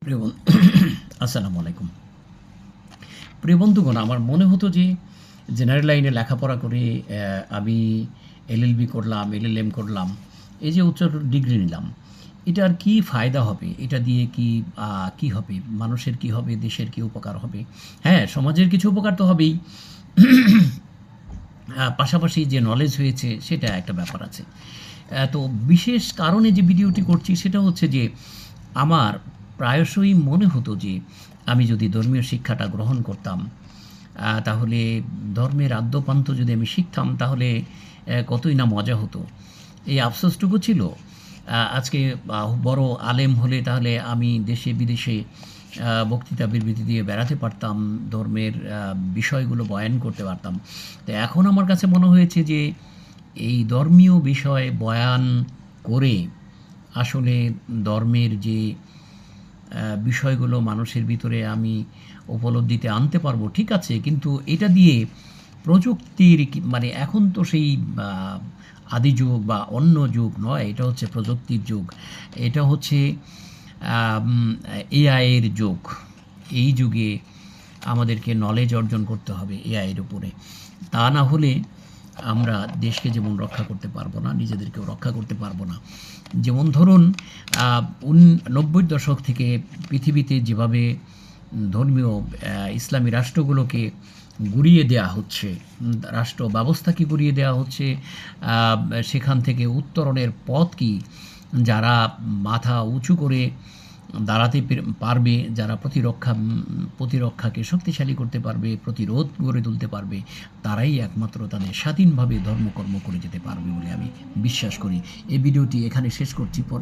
প্রিয় বন্ধু আসসালামু আলাইকুম। প্রিয় বন্ধুগণ, আমার মনে হতো যে জেনারেল লাইনে লেখাপড়া করে আমি এলএলবি করলাম, এলএলএম করলাম, এই যে উচ্চ ডিগ্রি নিলাম, এটার কি ফায়দা হবে? এটা দিয়ে কি হবে? মানুষের কি হবে? দেশের কি উপকার হবে? হ্যাঁ, সমাজের কিছু উপকার তো হবেই। পাশাপাশি যে নলেজ হয়েছে সেটা একটা ব্যাপার আছে। তো বিশেষ কারণে যে ভিডিওটি করছি সেটা হচ্ছে যে আমার প্রায়শই মনে হতো যে আমি যদি ধর্মীয় শিক্ষাটা গ্রহণ করতাম, তাহলে ধর্মের আদ্যোপান্ত যদি আমি শিখতাম তাহলে কতই না মজা হতো। এই আফসোসটুকু ছিল আজকে বড় আলেম হলে তাহলে আমি দেশে বিদেশে বক্তৃতা বিবৃতি দিয়ে বেড়াতে পারতাম, ধর্মের বিষয়গুলো বয়ান করতে পারতাম। তো এখন আমার কাছে মনে হয়েছে যে এই ধর্মীয় বিষয় বয়ান করে আসলে ধর্মের যে বিষয়গুলো মানুষের ভিতরে আমি উপলব্ধিতে আনতে পারবো, ঠিক আছে, কিন্তু এটা দিয়ে প্রযুক্তির মানে এখন তো সেই আদি যুগ বা অন্য যুগ নয়, এটা হচ্ছে প্রযুক্তির যুগ। এটা হচ্ছে এআইয়ের যুগ। এই যুগে আমাদেরকে নলেজ অর্জন করতে হবে এআইয়ের উপরে। তা না হলে আমরা দেশকে যেমন রক্ষা করতে পারবো না, নিজেদেরকেও রক্ষা করতে পারবো না। যেমন ধরুন 90-র দশক থেকে পৃথিবীতে যেভাবে ধর্মীয় ইসলামী রাষ্ট্রগুলোকে গুঁড়িয়ে দেওয়া হচ্ছে, রাষ্ট্র ব্যবস্থাকে গুঁড়িয়ে দেওয়া হচ্ছে, সেখান থেকে উত্তরণের পথ কি? যারা মাথা উঁচু করে দাঁড়াতে পারবে, যারা প্রতিরক্ষাকে শক্তিশালী করতে পারবে, প্রতিরোধ গড়ে তুলতে পারবে, তারাই একমাত্র তাদের স্বাধীনভাবে ধর্মকর্ম করে যেতে পারবে বলে আমি বিশ্বাস করি। এই ভিডিওটি এখানে শেষ করছি।